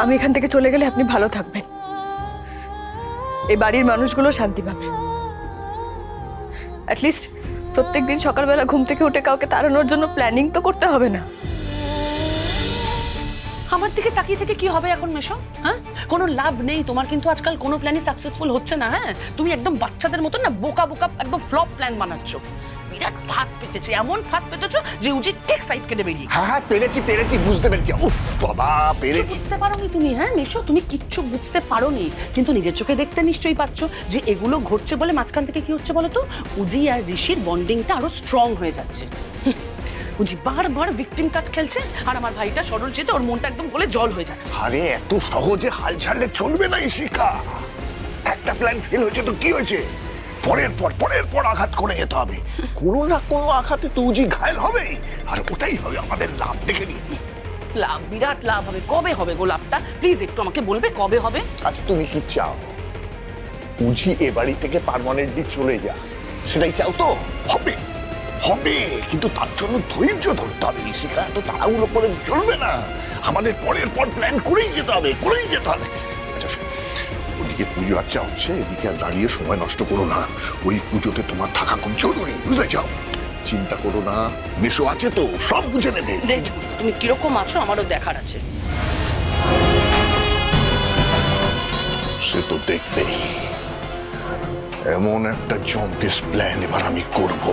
আমি এখান থেকে চলে গেলে আপনি ভালো থাকবেন, এই বাড়ির মানুষগুলো শান্তি পাবে। অ্যাটলিস্ট প্রত্যেকদিন সকালবেলা ঘুম থেকে উঠে কাউকে তাড়ানোর জন্য প্ল্যানিং তো করতে হবে না। আমার দিকে তাকিয়ে থেকে কি হবে এখন মেশো? হ্যাঁ, কোনো লাভ নেই তোমার, কিন্তু আজকাল কোনো প্ল্যানই সাকসেসফুল হচ্ছে না। হ্যাঁ, তুমি একদম বাচ্চাদের মতো না বোকা বোকা একদম ফ্লপ প্ল্যান বানাচ্ছো। বিরাট ফাঁদ পেতেছে, এমন ফাঁদ পেতেছো যে উচিত ঠিক সাইড কেটে বেরিয়ে। হ্যাঁ পেরেছি, বুঝতে পেরেছি। উফ বাবা, পেরেছি। বুঝতে পারোনি তুমি? হ্যাঁ মেশো, তুমি কিচ্ছু বুঝতে পারোনি, কিন্তু নিজের চোখে দেখতে নিশ্চয়ই পাচ্ছ যে এগুলো ঘটছে বলে মাঝখান থেকে কি হচ্ছে বলো তো? উজি আর ঋষির বন্ডিংটা আরো স্ট্রং হয়ে যাচ্ছে। উজি বারবার ভিকটিম কার্ড খেলছে, আর আমার ভাইটা সরল চেতে ওর মনটা একদম গলে জল হয়ে যাচ্ছে। আরে এত সহজে হাল ছাড়লে চলবে না ইশিকা। একটা প্ল্যান ফেল হয়েছে তো কি হয়েছে? পরের পর আঘাত করে যেতে হবে। কোনো না কোনো আঘাতে তো উজি ঘায়েল হবেই, আর ওটাই হবে আমাদের লাভ। দেখে নিয়ে লাভ, বিরাট লাভ হবে। কবে হবে গো লাভটা? প্লিজ একটু আমাকে বলবে কবে হবে? আচ্ছা তুমি কি চাও? উজি এ বাড়ি থেকে পার্মানেন্টলি চলে যা, সেটাই চাও তো? হবে হবে, কিন্তু তার জন্য ধৈর্য ধরতে হবে ইশিকা। এত তাড়াহুড়ো করে চলবে না, আমাদের পরের পর প্ল্যান করেই যেতে হবে। আচ্ছা ওদিকে পুজো আচ্ছা হচ্ছে, এদিকে আর দাঁড়িয়ে সময় নষ্ট করো না। ওই পুজোতে তোমার থাকা খুব জরুরি, বুঝতে চাও? চিন্তা করো না, মেশো আছে তো, সব বুঝে নেবে। তুমি কিরকম আছো আমারও দেখার আছে। সে তো দেখবেই। এমন একটা জম্পেস প্ল্যান এবার আমি করব,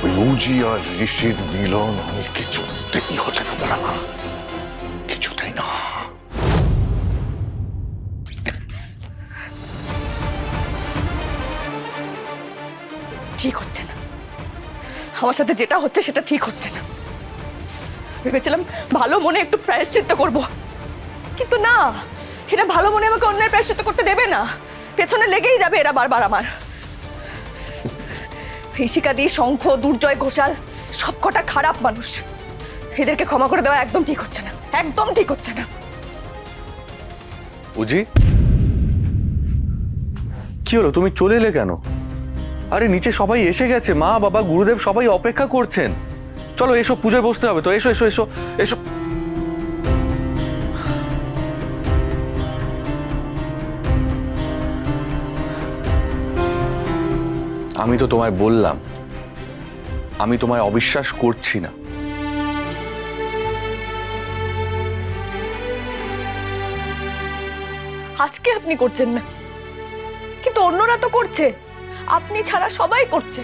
ওই উজি আর ঋষির মিলন আমি কিছুতেই হতে দেবো না, কিছুতেই না। ঠিক হচ্ছে না, আমার সাথে যেটা হচ্ছে সেটা ঠিক হচ্ছে না। ভেবেছিলাম ভালো মনে একটু প্রায়শ্চিত্ত করব, কিন্তু না, এটা ভালো মনে আমাকে অন্যের প্রায়শ্চিত্ত করতে দেবে না। পেছনে লেগেই যাবে এরা বারবার আমার। ঋষিকা দি, শঙ্খ, দুর্জয় ঘোষাল সব কটা খারাপ মানুষ, এদেরকে ক্ষমা করে দেওয়া একদম ঠিক হচ্ছে না, একদম ঠিক হচ্ছে না। উজি, কি হলো? তুমি চলে এলে কেন? আরে নিচে সবাই এসে গেছে, মা বাবা গুরুদেব সবাই অপেক্ষা করছেন। চলো এসো, পূজায় বসতে হবে তো। এসো এসো এসো এসো। আমি তো তোমায় বললাম আমি তোমায় অবিশ্বাস করছি না। আজকে আপনি করছেন না, কিন্তু অন্যরা তো করছে, আপনি ছাড়া সবাই করছে।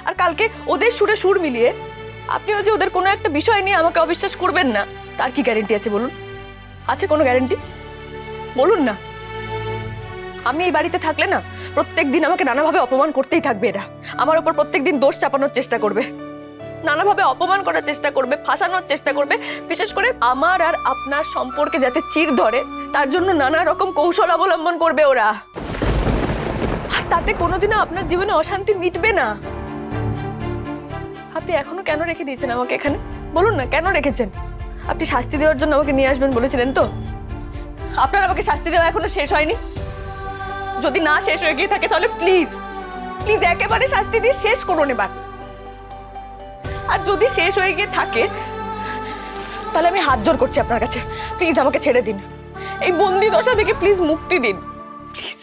আর কালকে ওদের সুরে সুর মিলিয়ে আপনিও যে ওদের কোনো একটা বিষয় নিয়ে আমাকে অবিশ্বাস করবেন না, তার কি গ্যারেন্টি আছে বলুন? আছে কোনো গ্যারেন্টি? বলুন না। আমি এই বাড়িতে থাকলে না প্রত্যেকদিন আমাকে নানাভাবে অপমান করতেই থাকবে এরা। আমার ওপর প্রত্যেকদিন দোষ চাপানোর চেষ্টা করবে, নানাভাবে অপমান করার চেষ্টা করবে, ফাঁসানোর চেষ্টা করবে। বিশেষ করে আমার আর আপনার সম্পর্কে যাতে চির ধরে তার জন্য নানা রকম কৌশল অবলম্বন করবে ওরা। আর তাতে কোনোদিনও আপনার জীবনে অশান্তি মিটবে না। আপনি এখনো কেন রেখে দিয়েছেন আমাকে এখানে? বলুন না, কেন রেখেছেন? আপনি শাস্তি দেওয়ার জন্য আমাকে নিয়ে আসবেন বলেছিলেন তো? আপনার আমাকে শাস্তি দেওয়া এখনো শেষ হয়নি। যদি না শেষ হয়ে গিয়ে থাকে তাহলে প্লিজ প্লিজ একেবারে শাস্তি দিয়ে শেষ করুন এবার। আর যদি শেষ হয়ে গিয়ে থাকে তাহলে আমি হাত জোড় করছি আপনার কাছে, প্লিজ আমাকে ছেড়ে দিন। এই বন্দি দশা থেকে প্লিজ মুক্তি দিন, প্লিজ।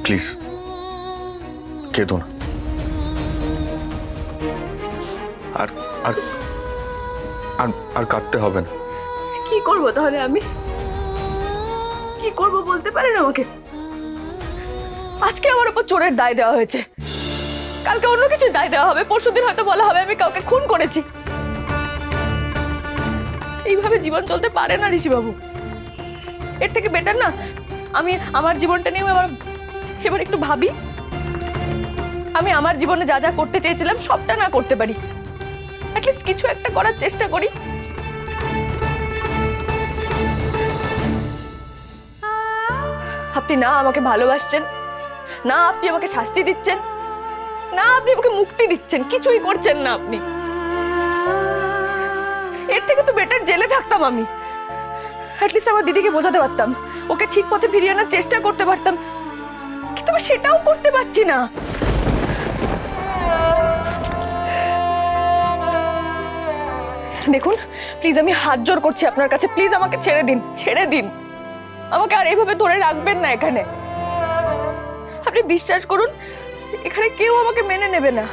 প্লিজ কেঁদো না। আর আর আর আর কাঁদতে হবে না। কি করব তাহলে? আমি কি করব বলতে পারেন আমাকে? আজকে আমার উপর চোরের দায় দেওয়া হয়েছে, কালকে অন্য কিছু দায় দেওয়া হবে, পরশুদিন হয়তো বলা হবে আমি কাউকে খুন করেছি। এইভাবে জীবন চলতে পারে না ঋষিবাবু। এর থেকে বেটার না আমি আমার জীবনটা নিয়ে এবার একটু ভাবি। আমি আমার জীবনে যা যা করতে চেয়েছিলাম সবটা না করতে পারি, অ্যাটলিস্ট কিছু একটা করার চেষ্টা করি। আপনি না আমাকে ভালোবাসছেন, না আপনি আমাকে শাস্তি দিচ্ছেন, না আপনি আমাকে মুক্তি দিচ্ছেন, কিছুই করছেন না আপনি। এর থেকে তো বেটার জেলে থাকতাম আমি। অ্যাটলিস্ট আমার দিদিকে বোঝাতে পারতাম, ওকে ঠিক পথে ফিরিয়ে আনার চেষ্টা করতে পারতাম, কিন্তু আমি সেটাও করতে পারছি না। দেখুন প্লিজ, আমি হাত জোড় করছি আপনার কাছে, প্লিজ আমাকে ছেড়ে দিন, ছেড়ে দিন। আমাকে আর এইভাবে ধরে রাখবেন না এখানে। আপনি বিশ্বাস করুন, এখানে কেউ আমাকে মেনে নেবে না।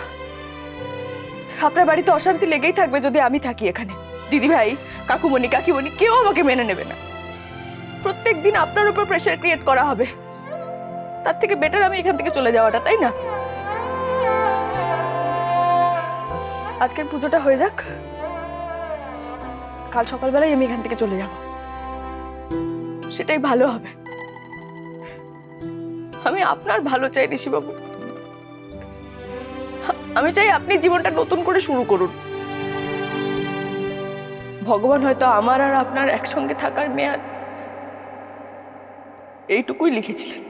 আপনার বাড়িতে অশান্তি লেগেই থাকবে যদি আমি থাকি এখানে। দিদি ভাই, কাকুমণি, কাকিমণি কেউ আমাকে মেনে নেবে না। প্রত্যেক দিন আপনার উপর প্রেশার ক্রিয়েট করা হবে। তার থেকে বেটার আমি এখান থেকে চলে যাওয়াটা, তাই না? আজকের পুজোটা হয়ে যাক, কাল সকালবেলায় আমি এখান থেকে চলে যাব, সেটাই ভালো হবে। আমি আপনার ভালো চাই ঋষিবাবু। আমি চাই আপনি জীবনটা নতুন করে শুরু করুন। ভগবান হয়তো আমার আর আপনার একসঙ্গে থাকার মেয়াদ এইটুকুই লিখেছিলেন।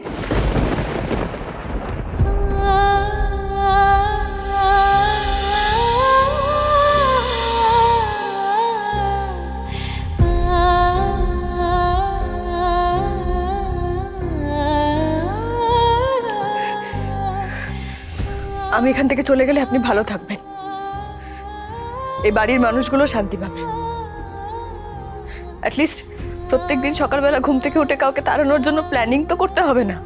আমি এখান থেকে চলে গেলে আপনি ভালো থাকবেন, এই বাড়ির মানুষগুলো শান্তি পাবে। অ্যাটলিস্ট প্রত্যেকদিন সকালবেলা ঘুম থেকে উঠে কাউকে তাড়ানোর জন্য প্ল্যানিং তো করতে হবে না।